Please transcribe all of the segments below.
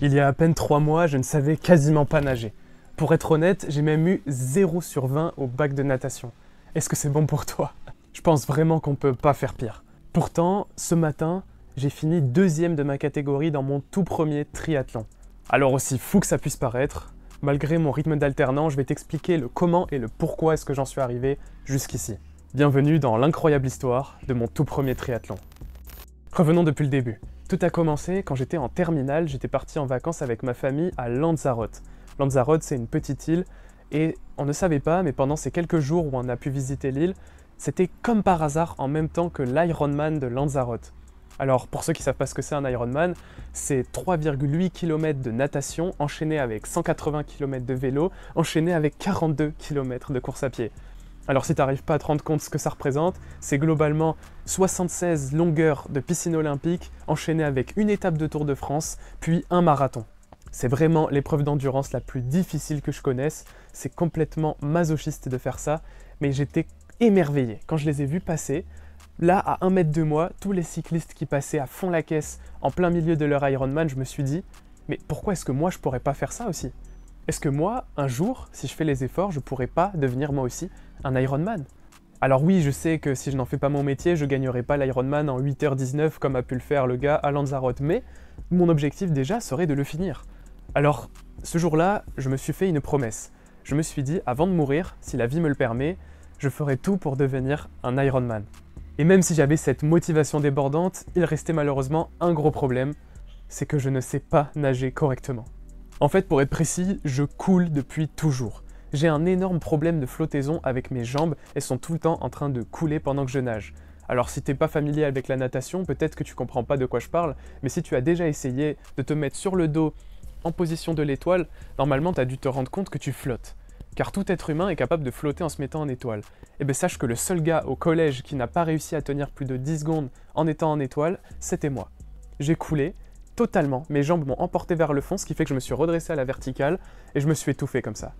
Il y a à peine 3 mois, je ne savais quasiment pas nager. Pour être honnête, j'ai même eu 0 sur 20 au bac de natation. Est-ce que c'est bon pour toi? Je pense vraiment qu'on peut pas faire pire. Pourtant, ce matin, j'ai fini 2e de ma catégorie dans mon tout premier triathlon. Alors aussi fou que ça puisse paraître, malgré mon rythme d'alternant, je vais t'expliquer le comment et le pourquoi est-ce que j'en suis arrivé jusqu'ici. Bienvenue dans l'incroyable histoire de mon tout premier triathlon. Revenons depuis le début. Tout a commencé quand j'étais en terminale, j'étais parti en vacances avec ma famille à Lanzarote. Lanzarote, c'est une petite île et on ne savait pas, mais pendant ces quelques jours où on a pu visiter l'île, c'était comme par hasard en même temps que l'Ironman de Lanzarote. Alors pour ceux qui ne savent pas ce que c'est un Ironman, c'est 3,8 km de natation enchaîné avec 180 km de vélo, enchaîné avec 42 km de course à pied. Alors si tu n'arrives pas à te rendre compte ce que ça représente, c'est globalement 76 longueurs de piscine olympique enchaînées avec une étape de Tour de France, puis un marathon. C'est vraiment l'épreuve d'endurance la plus difficile que je connaisse, c'est complètement masochiste de faire ça, mais j'étais émerveillé quand je les ai vus passer. Là, à 1 mètre de moi, tous les cyclistes qui passaient à fond la caisse en plein milieu de leur Ironman, je me suis dit « Mais pourquoi est-ce que moi je pourrais pas faire ça aussi ? Est-ce que moi, un jour, si je fais les efforts, je pourrais pas devenir moi aussi un Ironman ?» Alors oui, je sais que si je n'en fais pas mon métier, je gagnerai pas l'Ironman en 8h19 comme a pu le faire le gars à Lanzarote, mais mon objectif déjà serait de le finir. Alors, ce jour-là, je me suis fait une promesse. Je me suis dit, avant de mourir, si la vie me le permet, je ferai tout pour devenir un Ironman. Et même si j'avais cette motivation débordante, il restait malheureusement un gros problème, c'est que je ne sais pas nager correctement. En fait, pour être précis, je coule depuis toujours. J'ai un énorme problème de flottaison avec mes jambes, elles sont tout le temps en train de couler pendant que je nage. Alors si t'es pas familier avec la natation, peut-être que tu comprends pas de quoi je parle, mais si tu as déjà essayé de te mettre sur le dos en position de l'étoile, normalement tu as dû te rendre compte que tu flottes. Car tout être humain est capable de flotter en se mettant en étoile. Et bien sache que le seul gars au collège qui n'a pas réussi à tenir plus de 10 secondes en étant en étoile, c'était moi. J'ai coulé, totalement, mes jambes m'ont emporté vers le fond, ce qui fait que je me suis redressé à la verticale, et je me suis étouffé comme ça.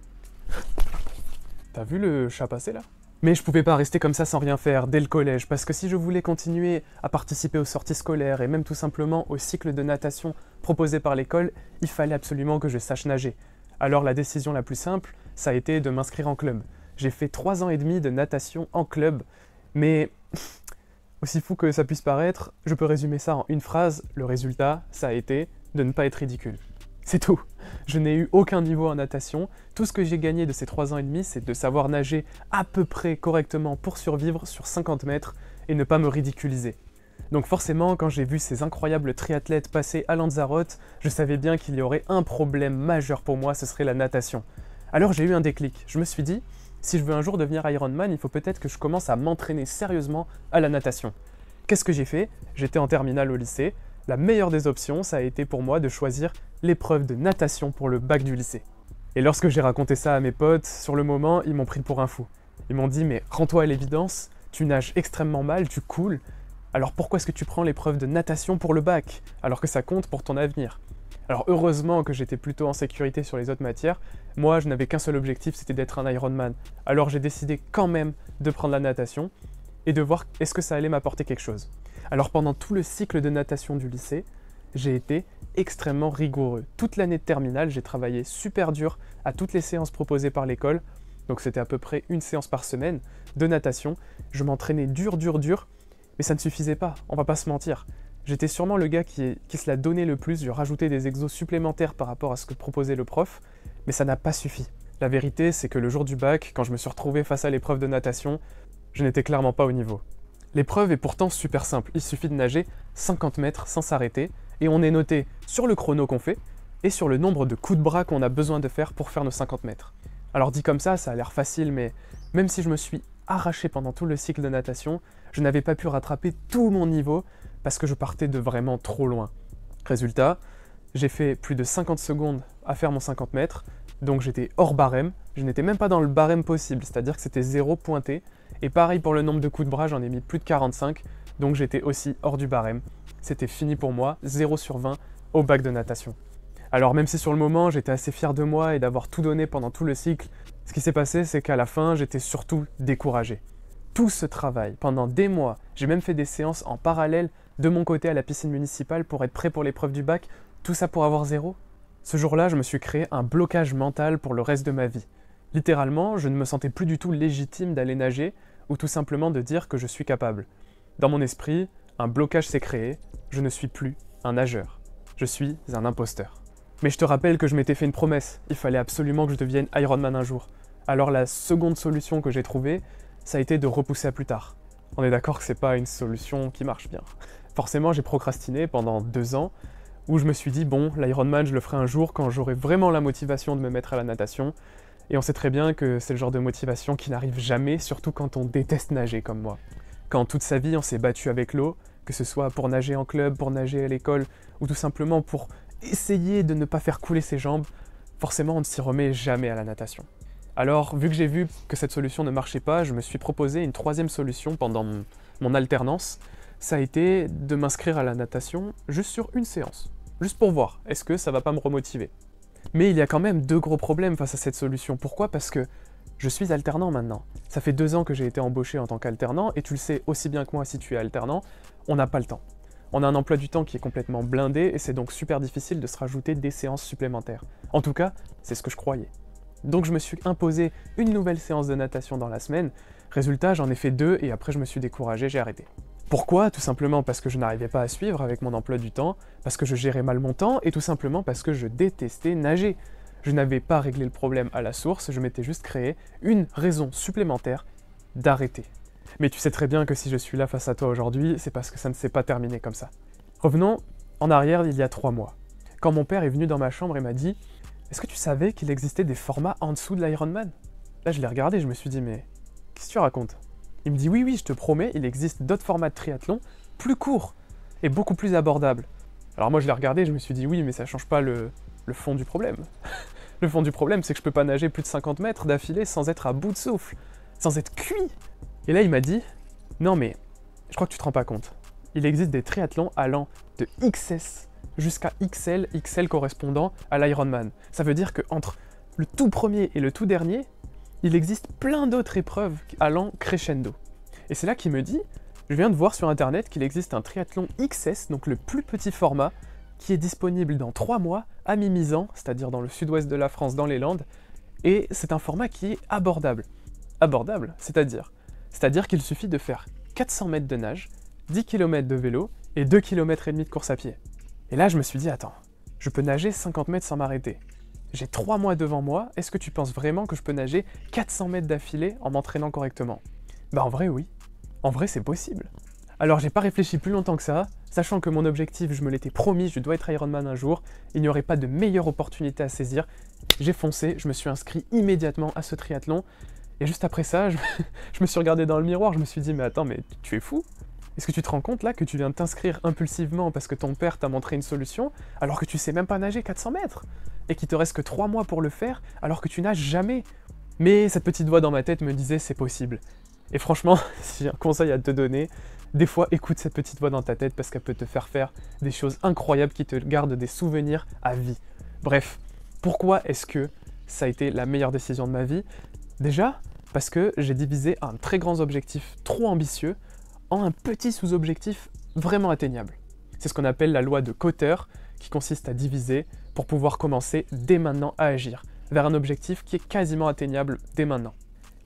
T'as vu le chat passer là? Mais je pouvais pas rester comme ça sans rien faire dès le collège, parce que si je voulais continuer à participer aux sorties scolaires et même tout simplement au cycle de natation proposé par l'école, il fallait absolument que je sache nager. Alors la décision la plus simple, ça a été de m'inscrire en club. J'ai fait 3 ans et demi de natation en club, mais aussi fou que ça puisse paraître, je peux résumer ça en une phrase, le résultat, ça a été de ne pas être ridicule. C'est tout. Je n'ai eu aucun niveau en natation. Tout ce que j'ai gagné de ces 3 ans et demi, c'est de savoir nager à peu près correctement pour survivre sur 50 mètres et ne pas me ridiculiser. Donc forcément, quand j'ai vu ces incroyables triathlètes passer à Lanzarote, je savais bien qu'il y aurait un problème majeur pour moi, ce serait la natation. Alors j'ai eu un déclic. Je me suis dit, si je veux un jour devenir Ironman, il faut peut-être que je commence à m'entraîner sérieusement à la natation. Qu'est-ce que j'ai fait? J'étais en terminale au lycée. La meilleure des options, ça a été pour moi de choisir l'épreuve de natation pour le bac du lycée. Et lorsque j'ai raconté ça à mes potes, sur le moment, ils m'ont pris pour un fou. Ils m'ont dit « Mais rends-toi à l'évidence, tu nages extrêmement mal, tu coules, alors pourquoi est-ce que tu prends l'épreuve de natation pour le bac, alors que ça compte pour ton avenir ?» Alors heureusement que j'étais plutôt en sécurité sur les autres matières, moi je n'avais qu'un seul objectif, c'était d'être un Ironman. Alors j'ai décidé quand même de prendre la natation et de voir est-ce que ça allait m'apporter quelque chose. Alors pendant tout le cycle de natation du lycée, j'ai été extrêmement rigoureux. Toute l'année de terminale, j'ai travaillé super dur à toutes les séances proposées par l'école, donc c'était à peu près une séance par semaine de natation. Je m'entraînais dur, mais ça ne suffisait pas, on va pas se mentir. J'étais sûrement le gars qui se l'a donné le plus, je rajoutais des exos supplémentaires par rapport à ce que proposait le prof, mais ça n'a pas suffi. La vérité, c'est que le jour du bac, quand je me suis retrouvé face à l'épreuve de natation, je n'étais clairement pas au niveau. L'épreuve est pourtant super simple, il suffit de nager 50 mètres sans s'arrêter, et on est noté sur le chrono qu'on fait, et sur le nombre de coups de bras qu'on a besoin de faire pour faire nos 50 mètres. Alors dit comme ça a l'air facile, mais même si je me suis arraché pendant tout le cycle de natation, je n'avais pas pu rattraper tout mon niveau, parce que je partais de vraiment trop loin. Résultat, j'ai fait plus de 50 secondes à faire mon 50 mètres, donc j'étais hors barème, je n'étais même pas dans le barème possible, c'est-à-dire que c'était 0 pointé, et pareil pour le nombre de coups de bras, j'en ai mis plus de 45, donc j'étais aussi hors du barème. C'était fini pour moi, 0 sur 20 au bac de natation. Alors même si sur le moment j'étais assez fier de moi et d'avoir tout donné pendant tout le cycle, ce qui s'est passé c'est qu'à la fin j'étais surtout découragé. Tout ce travail, pendant des mois, j'ai même fait des séances en parallèle de mon côté à la piscine municipale pour être prêt pour l'épreuve du bac, tout ça pour avoir 0. Ce jour-là, je me suis créé un blocage mental pour le reste de ma vie. Littéralement, je ne me sentais plus du tout légitime d'aller nager ou tout simplement de dire que je suis capable. Dans mon esprit, un blocage s'est créé, je ne suis plus un nageur. Je suis un imposteur. Mais je te rappelle que je m'étais fait une promesse, il fallait absolument que je devienne Ironman un jour. Alors la seconde solution que j'ai trouvée, ça a été de repousser à plus tard. On est d'accord que c'est pas une solution qui marche bien. Forcément, j'ai procrastiné pendant 2 ans, où je me suis dit, bon, l'Ironman, je le ferai un jour quand j'aurai vraiment la motivation de me mettre à la natation. Et on sait très bien que c'est le genre de motivation qui n'arrive jamais, surtout quand on déteste nager comme moi. Quand toute sa vie on s'est battu avec l'eau, que ce soit pour nager en club, pour nager à l'école, ou tout simplement pour essayer de ne pas faire couler ses jambes, forcément on ne s'y remet jamais à la natation. Alors, vu que j'ai vu que cette solution ne marchait pas, je me suis proposé une troisième solution pendant mon alternance. Ça a été de m'inscrire à la natation juste sur une séance. Juste pour voir, est-ce que ça va pas me remotiver? Mais il y a quand même 2 gros problèmes face à cette solution. Pourquoi? Parce que je suis alternant maintenant. Ça fait 2 ans que j'ai été embauché en tant qu'alternant, et tu le sais aussi bien que moi si tu es alternant, on n'a pas le temps. On a un emploi du temps qui est complètement blindé, et c'est donc super difficile de se rajouter des séances supplémentaires. En tout cas, c'est ce que je croyais. Donc je me suis imposé une nouvelle séance de natation dans la semaine. Résultat, j'en ai fait 2, et après je me suis découragé, j'ai arrêté. Pourquoi? Tout simplement parce que je n'arrivais pas à suivre avec mon emploi du temps, parce que je gérais mal mon temps, et tout simplement parce que je détestais nager. Je n'avais pas réglé le problème à la source, je m'étais juste créé une raison supplémentaire d'arrêter. Mais tu sais très bien que si je suis là face à toi aujourd'hui, c'est parce que ça ne s'est pas terminé comme ça. Revenons en arrière il y a 3 mois. Quand mon père est venu dans ma chambre et m'a dit « Est-ce que tu savais qu'il existait des formats en dessous de l'Ironman ?» Là je l'ai regardé, je me suis dit « Mais qu'est-ce que tu racontes ?» Il me dit « Oui, je te promets, il existe d'autres formats de triathlon plus courts et beaucoup plus abordables. » Alors moi je l'ai regardé, je me suis dit « Oui, mais ça change pas le fond du problème. » Le fond du problème, c'est que je peux pas nager plus de 50 mètres d'affilée sans être à bout de souffle, sans être cuit. Et là, il m'a dit, non mais, je crois que tu te rends pas compte. Il existe des triathlons allant de XS jusqu'à XL, XL correspondant à l'Ironman. Ça veut dire qu'entre le tout premier et le tout dernier, il existe plein d'autres épreuves allant crescendo. Et c'est là qu'il me dit, je viens de voir sur internet qu'il existe un triathlon XS, donc le plus petit format, qui est disponible dans 3 mois à Mimizan, c'est-à-dire dans le sud-ouest de la France, dans les Landes, et c'est un format qui est abordable. Abordable, c'est-à-dire qu'il suffit de faire 400 mètres de nage, 10 km de vélo et 2,5 km de course à pied. Et là, je me suis dit, attends, je peux nager 50 mètres sans m'arrêter. J'ai 3 mois devant moi, est-ce que tu penses vraiment que je peux nager 400 mètres d'affilée en m'entraînant correctement? Bah en vrai, oui. En vrai, c'est possible. Alors j'ai pas réfléchi plus longtemps que ça, sachant que mon objectif, je me l'étais promis, je dois être Ironman un jour, il n'y aurait pas de meilleure opportunité à saisir. J'ai foncé, je me suis inscrit immédiatement à ce triathlon, et juste après ça, je me suis regardé dans le miroir, je me suis dit, mais attends, mais tu es fou? Est-ce que tu te rends compte là que tu viens de t'inscrire impulsivement parce que ton père t'a montré une solution, alors que tu sais même pas nager 400 mètres? Et qu'il te reste que 3 mois pour le faire, alors que tu nages jamais? Mais cette petite voix dans ma tête me disait, c'est possible. Et franchement, si j'ai un conseil à te donner, des fois écoute cette petite voix dans ta tête parce qu'elle peut te faire des choses incroyables qui te gardent des souvenirs à vie. Bref, pourquoi est-ce que ça a été la meilleure décision de ma vie? Déjà, parce que j'ai divisé un très grand objectif trop ambitieux en un petit sous-objectif vraiment atteignable. C'est ce qu'on appelle la loi de Kotter, qui consiste à diviser pour pouvoir commencer dès maintenant à agir, vers un objectif qui est quasiment atteignable dès maintenant.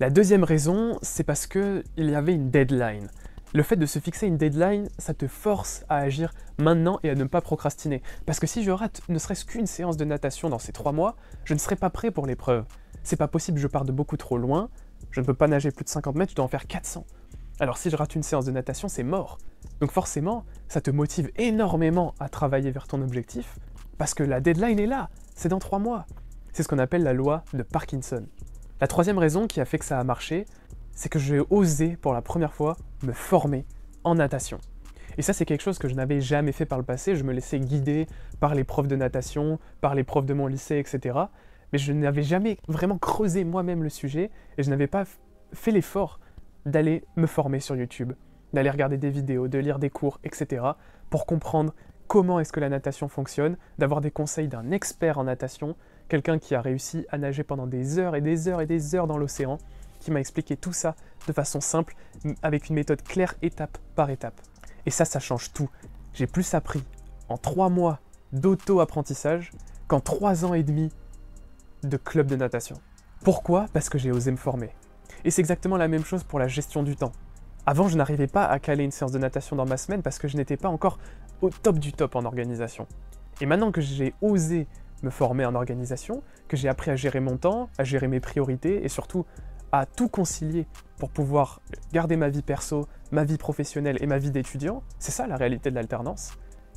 La deuxième raison, c'est parce qu'il y avait une deadline. Le fait de se fixer une deadline, ça te force à agir maintenant et à ne pas procrastiner. Parce que si je rate ne serait-ce qu'une séance de natation dans ces 3 mois, je ne serai pas prêt pour l'épreuve. C'est pas possible, je pars de beaucoup trop loin, je ne peux pas nager plus de 50 mètres, je dois en faire 400. Alors si je rate une séance de natation, c'est mort. Donc forcément, ça te motive énormément à travailler vers ton objectif, parce que la deadline est là, c'est dans 3 mois. C'est ce qu'on appelle la loi de Parkinson. La troisième raison qui a fait que ça a marché, c'est que j'ai osé pour la première fois me former en natation. Et ça, c'est quelque chose que je n'avais jamais fait par le passé. Je me laissais guider par les profs de natation, par les profs de mon lycée, etc. Mais je n'avais jamais vraiment creusé moi-même le sujet et je n'avais pas fait l'effort d'aller me former sur YouTube, d'aller regarder des vidéos, de lire des cours, etc. pour comprendre comment est-ce que la natation fonctionne, d'avoir des conseils d'un expert en natation, quelqu'un qui a réussi à nager pendant des heures et des heures et des heures dans l'océan, qui m'a expliqué tout ça de façon simple, avec une méthode claire étape par étape. Et ça change tout. J'ai plus appris en 3 mois d'auto-apprentissage qu'en 3 ans et demi de club de natation. Pourquoi? Parce que j'ai osé me former. Et c'est exactement la même chose pour la gestion du temps. Avant, je n'arrivais pas à caler une séance de natation dans ma semaine parce que je n'étais pas encore au top du top en organisation. Et maintenant que j'ai osé me former en organisation, que j'ai appris à gérer mon temps, à gérer mes priorités et surtout à tout concilier pour pouvoir garder ma vie perso, ma vie professionnelle et ma vie d'étudiant, c'est ça la réalité de l'alternance.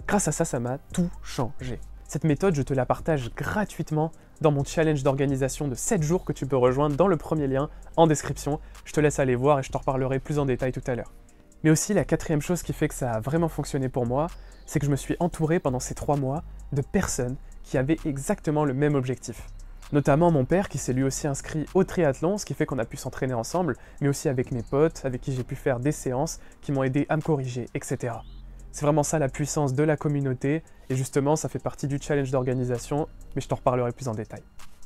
Grâce à ça, ça m'a tout changé. Cette méthode, je te la partage gratuitement dans mon challenge d'organisation de 7 jours que tu peux rejoindre dans le premier lien en description. Je te laisse aller voir et je t'en reparlerai plus en détail tout à l'heure. Mais aussi, la 4e chose qui fait que ça a vraiment fonctionné pour moi, c'est que je me suis entouré pendant ces 3 mois de personnes qui avaient exactement le même objectif. Notamment mon père qui s'est lui aussi inscrit au triathlon, ce qui fait qu'on a pu s'entraîner ensemble, mais aussi avec mes potes, avec qui j'ai pu faire des séances, qui m'ont aidé à me corriger, etc. C'est vraiment ça la puissance de la communauté, et justement ça fait partie du challenge d'organisation, mais je t'en reparlerai plus en détail.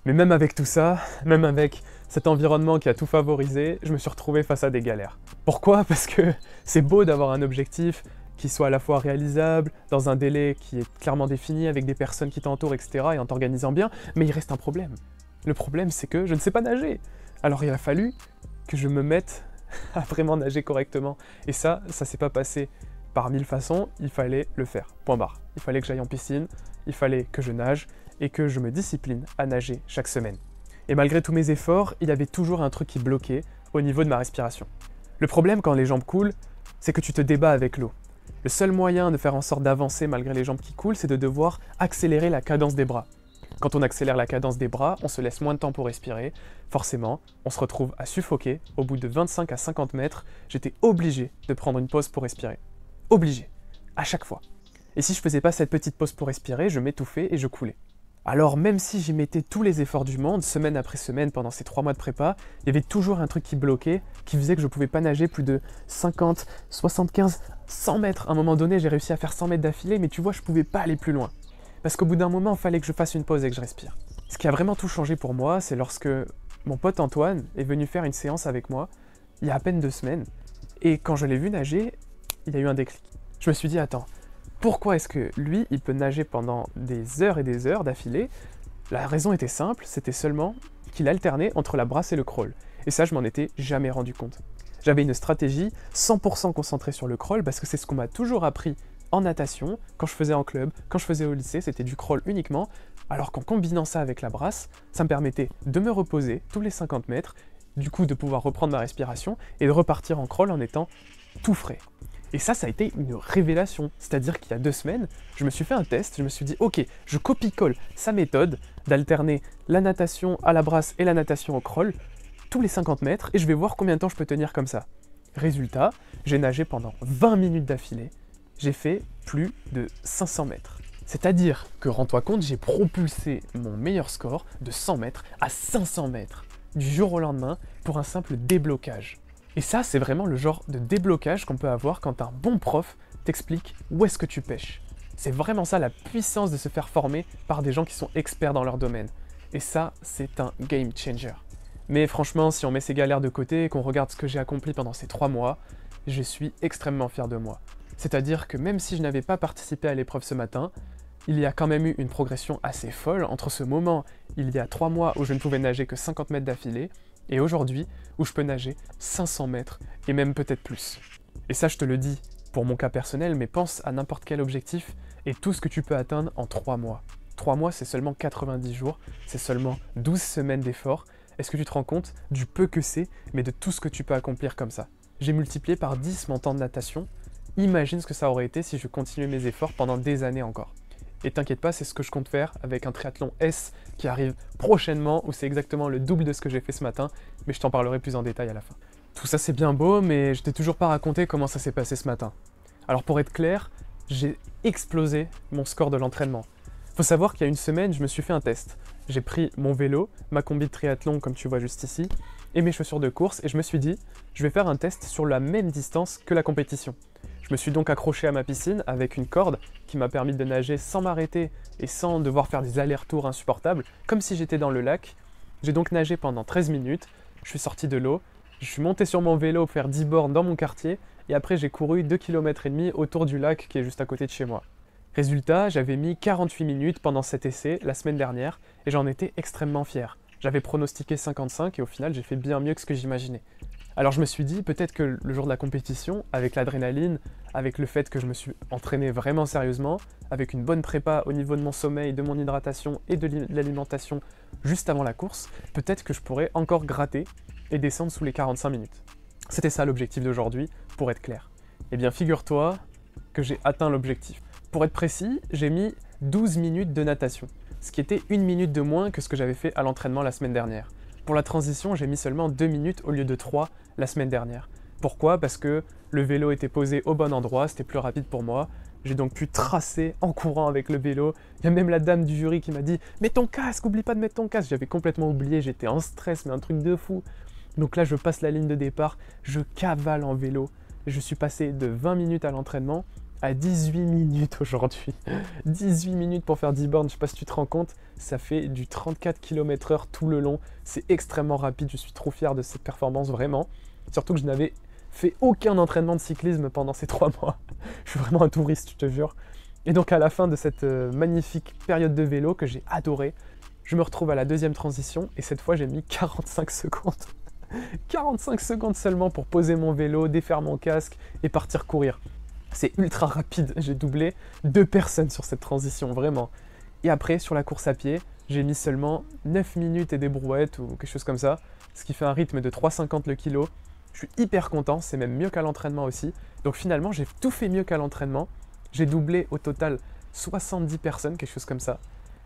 Mais même avec tout ça, même avec cet environnement qui a tout favorisé, je me suis retrouvé face à des galères. Pourquoi? Parce que c'est beau d'avoir un objectif qui soit à la fois réalisable, dans un délai qui est clairement défini, avec des personnes qui t'entourent, etc., et en t'organisant bien, mais il reste un problème. Le problème, c'est que je ne sais pas nager. Alors il a fallu que je me mette à vraiment nager correctement. Et ça s'est pas passé par 1000 façons, il fallait le faire. Point barre. Il fallait que j'aille en piscine, il fallait que je nage, et que je me discipline à nager chaque semaine. Et malgré tous mes efforts, il y avait toujours un truc qui bloquait au niveau de ma respiration. Le problème quand les jambes coulent, c'est que tu te débats avec l'eau. Le seul moyen de faire en sorte d'avancer malgré les jambes qui coulent, c'est de devoir accélérer la cadence des bras. Quand on accélère la cadence des bras, on se laisse moins de temps pour respirer. Forcément, on se retrouve à suffoquer. Au bout de 25 à 50 mètres, j'étais obligé de prendre une pause pour respirer. Obligé. À chaque fois. Et si je faisais pas cette petite pause pour respirer, je m'étouffais et je coulais. Alors même si j'y mettais tous les efforts du monde, semaine après semaine, pendant ces 3 mois de prépa, il y avait toujours un truc qui bloquait, qui faisait que je pouvais pas nager plus de 50, 75, 100 mètres. À un moment donné, j'ai réussi à faire 100 mètres d'affilée, mais tu vois, je pouvais pas aller plus loin. Parce qu'au bout d'un moment, il fallait que je fasse une pause et que je respire. Ce qui a vraiment tout changé pour moi, c'est lorsque mon pote Antoine est venu faire une séance avec moi, il y a à peine 2 semaines, et quand je l'ai vu nager, il y a eu un déclic. Je me suis dit, attends, pourquoi est-ce que lui, il peut nager pendant des heures et des heures d'affilée? La raison était simple, c'était seulement qu'il alternait entre la brasse et le crawl. Et ça, je m'en étais jamais rendu compte. J'avais une stratégie 100% concentrée sur le crawl parce que c'est ce qu'on m'a toujours appris en natation, quand je faisais en club, quand je faisais au lycée, c'était du crawl uniquement, alors qu'en combinant ça avec la brasse, ça me permettait de me reposer tous les 50 mètres, du coup de pouvoir reprendre ma respiration et de repartir en crawl en étant tout frais. Et ça a été une révélation. C'est-à-dire qu'il y a 2 semaines, je me suis fait un test, je me suis dit, ok, je copie-colle sa méthode d'alterner la natation à la brasse et la natation au crawl tous les 50 mètres et je vais voir combien de temps je peux tenir comme ça. Résultat, j'ai nagé pendant 20 minutes d'affilée, j'ai fait plus de 500 mètres. C'est-à-dire que, rends-toi compte, j'ai propulsé mon meilleur score de 100 mètres à 500 mètres du jour au lendemain pour un simple déblocage. Et ça, c'est vraiment le genre de déblocage qu'on peut avoir quand un bon prof t'explique où est-ce que tu pêches. C'est vraiment ça la puissance de se faire former par des gens qui sont experts dans leur domaine. Et ça, c'est un game changer. Mais franchement, si on met ces galères de côté et qu'on regarde ce que j'ai accompli pendant ces 3 mois, je suis extrêmement fier de moi. C'est-à-dire que même si je n'avais pas participé à l'épreuve ce matin, il y a quand même eu une progression assez folle entre ce moment, il y a 3 mois où je ne pouvais nager que 50 mètres d'affilée, et aujourd'hui, où je peux nager 500 mètres, et même peut-être plus. Et ça, je te le dis pour mon cas personnel, mais pense à n'importe quel objectif, et tout ce que tu peux atteindre en 3 mois. 3 mois, c'est seulement 90 jours, c'est seulement 12 semaines d'efforts. Est-ce que tu te rends compte du peu que c'est, mais de tout ce que tu peux accomplir comme ça? J'ai multiplié par 10 mon temps de natation. Imagine ce que ça aurait été si je continuais mes efforts pendant des années encore. Et t'inquiète pas, c'est ce que je compte faire avec un triathlon S qui arrive prochainement, où c'est exactement le double de ce que j'ai fait ce matin, mais je t'en parlerai plus en détail à la fin. Tout ça c'est bien beau, mais je t'ai toujours pas raconté comment ça s'est passé ce matin. Alors pour être clair, j'ai explosé mon score de l'entraînement. Faut savoir qu'il y a une semaine, je me suis fait un test. J'ai pris mon vélo, ma combi de triathlon comme tu vois juste ici, et mes chaussures de course, et je me suis dit, je vais faire un test sur la même distance que la compétition. Je me suis donc accroché à ma piscine avec une corde qui m'a permis de nager sans m'arrêter et sans devoir faire des allers-retours insupportables, comme si j'étais dans le lac. J'ai donc nagé pendant 13 minutes, je suis sorti de l'eau, je suis monté sur mon vélo faire 10 bornes dans mon quartier, et après j'ai couru 2,5 km autour du lac qui est juste à côté de chez moi. Résultat, j'avais mis 48 minutes pendant cet essai la semaine dernière et j'en étais extrêmement fier. J'avais pronostiqué 55 et au final j'ai fait bien mieux que ce que j'imaginais. Alors je me suis dit peut-être que le jour de la compétition, avec l'adrénaline, avec le fait que je me suis entraîné vraiment sérieusement, avec une bonne prépa au niveau de mon sommeil, de mon hydratation et de l'alimentation juste avant la course, peut-être que je pourrais encore gratter et descendre sous les 45 minutes. C'était ça l'objectif d'aujourd'hui, pour être clair. Eh bien figure-toi que j'ai atteint l'objectif. Pour être précis, j'ai mis 12 minutes de natation, ce qui était 1 minute de moins que ce que j'avais fait à l'entraînement la semaine dernière. Pour la transition, j'ai mis seulement 2 minutes au lieu de 3 la semaine dernière. Pourquoi? Parce que le vélo était posé au bon endroit, c'était plus rapide pour moi. J'ai donc pu tracer en courant avec le vélo. Il y a même la dame du jury qui m'a dit « Mets ton casque, oublie pas de mettre ton casque !» J'avais complètement oublié, j'étais en stress, mais un truc de fou. Donc là, je passe la ligne de départ, je cavale en vélo. Je suis passé de 20 minutes à l'entraînement à 18 minutes aujourd'hui. 18 minutes pour faire 10 bornes, je sais pas si tu te rends compte, ça fait du 34 km/h tout le long. C'est extrêmement rapide, je suis trop fier de cette performance, vraiment. Surtout que je n'avais fait aucun entraînement de cyclisme pendant ces 3 mois. Je suis vraiment un touriste, je te jure. Et donc à la fin de cette magnifique période de vélo que j'ai adorée, je me retrouve à la deuxième transition et cette fois j'ai mis 45 secondes. 45 secondes seulement pour poser mon vélo, défaire mon casque et partir courir. C'est ultra rapide, j'ai doublé 2 personnes sur cette transition, vraiment. Et après, sur la course à pied, j'ai mis seulement 9 minutes et des brouettes ou quelque chose comme ça, ce qui fait un rythme de 3,50 le kilo. Je suis hyper content, c'est même mieux qu'à l'entraînement aussi. Donc finalement, j'ai tout fait mieux qu'à l'entraînement. J'ai doublé au total 70 personnes, quelque chose comme ça.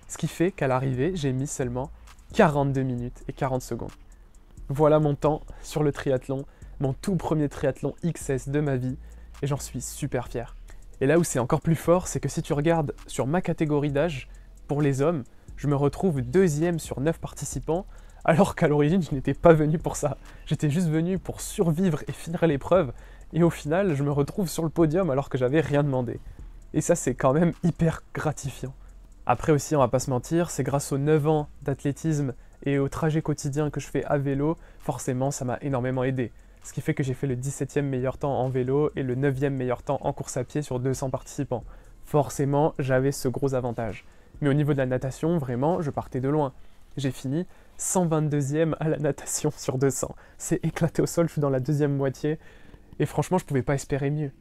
Ce qui fait qu'à l'arrivée, j'ai mis seulement 42 minutes et 40 secondes. Voilà mon temps sur le triathlon, mon tout premier triathlon XS de ma vie. Et j'en suis super fier. Et là où c'est encore plus fort, c'est que si tu regardes sur ma catégorie d'âge, pour les hommes, je me retrouve 2e sur 9 participants, alors qu'à l'origine, je n'étais pas venu pour ça. J'étais juste venu pour survivre et finir l'épreuve, et au final, je me retrouve sur le podium alors que j'avais rien demandé. Et ça, c'est quand même hyper gratifiant. Après aussi, on va pas se mentir, c'est grâce aux 9 ans d'athlétisme et au trajet quotidien que je fais à vélo, forcément, ça m'a énormément aidé. Ce qui fait que j'ai fait le 17e meilleur temps en vélo et le 9e meilleur temps en course à pied sur 200 participants. Forcément, j'avais ce gros avantage. Mais au niveau de la natation, vraiment, je partais de loin. J'ai fini 122e à la natation sur 200. C'est éclaté au sol, je suis dans la deuxième moitié. Et franchement, je pouvais pas espérer mieux.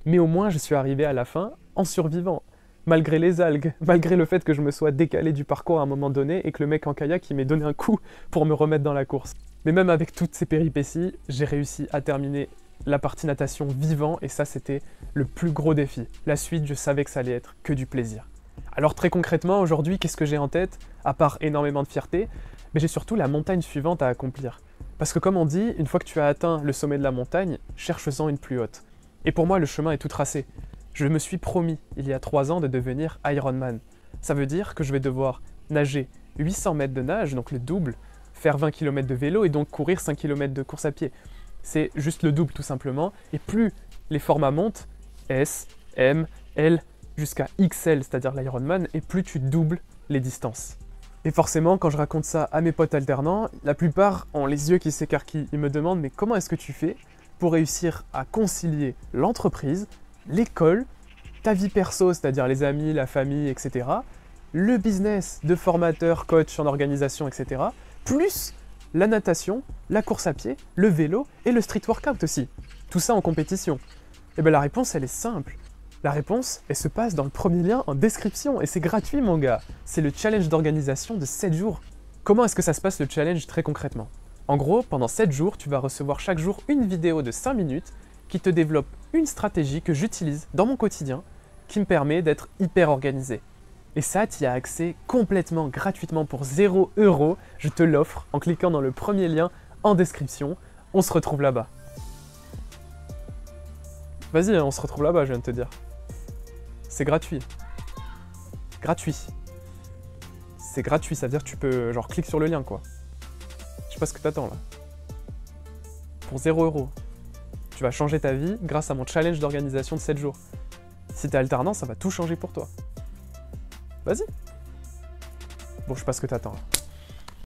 Mais au moins, je suis arrivé à la fin en survivant. Malgré les algues, malgré le fait que je me sois décalé du parcours à un moment donné et que le mec en kayak il m'ait donné un coup pour me remettre dans la course. Mais même avec toutes ces péripéties, j'ai réussi à terminer la partie natation vivant et ça c'était le plus gros défi. La suite, je savais que ça allait être que du plaisir. Alors très concrètement, aujourd'hui, qu'est-ce que j'ai en tête? À part énormément de fierté, mais j'ai surtout la montagne suivante à accomplir. Parce que comme on dit, une fois que tu as atteint le sommet de la montagne, cherche-en une plus haute. Et pour moi, le chemin est tout tracé. Je me suis promis, il y a 3 ans, de devenir Ironman. Ça veut dire que je vais devoir nager 800 mètres de nage, donc le double, faire 20 km de vélo et donc courir 5 km de course à pied. C'est juste le double tout simplement. Et plus les formats montent, S, M, L, jusqu'à XL, c'est-à-dire l'Ironman, et plus tu doubles les distances. Et forcément, quand je raconte ça à mes potes alternants, la plupart ont les yeux qui s'écarquillent. Ils me demandent « Mais comment est-ce que tu fais pour réussir à concilier l'entreprise, l'école, ta vie perso, c'est-à-dire les amis, la famille, etc., le business de formateur, coach en organisation, etc., plus la natation, la course à pied, le vélo et le street workout aussi. Tout ça en compétition. » Et bien la réponse, elle est simple. La réponse, elle se passe dans le premier lien en description et c'est gratuit mon gars. C'est le challenge d'organisation de 7 jours. Comment est-ce que ça se passe le challenge très concrètement? En gros, pendant 7 jours, tu vas recevoir chaque jour une vidéo de 5 minutes qui te développe une stratégie que j'utilise dans mon quotidien qui me permet d'être hyper organisé. Et ça, tu y as accès complètement gratuitement pour 0 €. Je te l'offre en cliquant dans le premier lien en description. On se retrouve là-bas. Vas-y, on se retrouve là-bas, je viens de te dire. C'est gratuit. Gratuit. C'est gratuit, ça veut dire que tu peux, genre, clique sur le lien, quoi. Je sais pas ce que t'attends, là. Pour 0 €. Tu vas changer ta vie grâce à mon challenge d'organisation de 7 jours. Si t'es alternant, ça va tout changer pour toi. Vas-y. Bon, je sais pas ce que t'attends, là.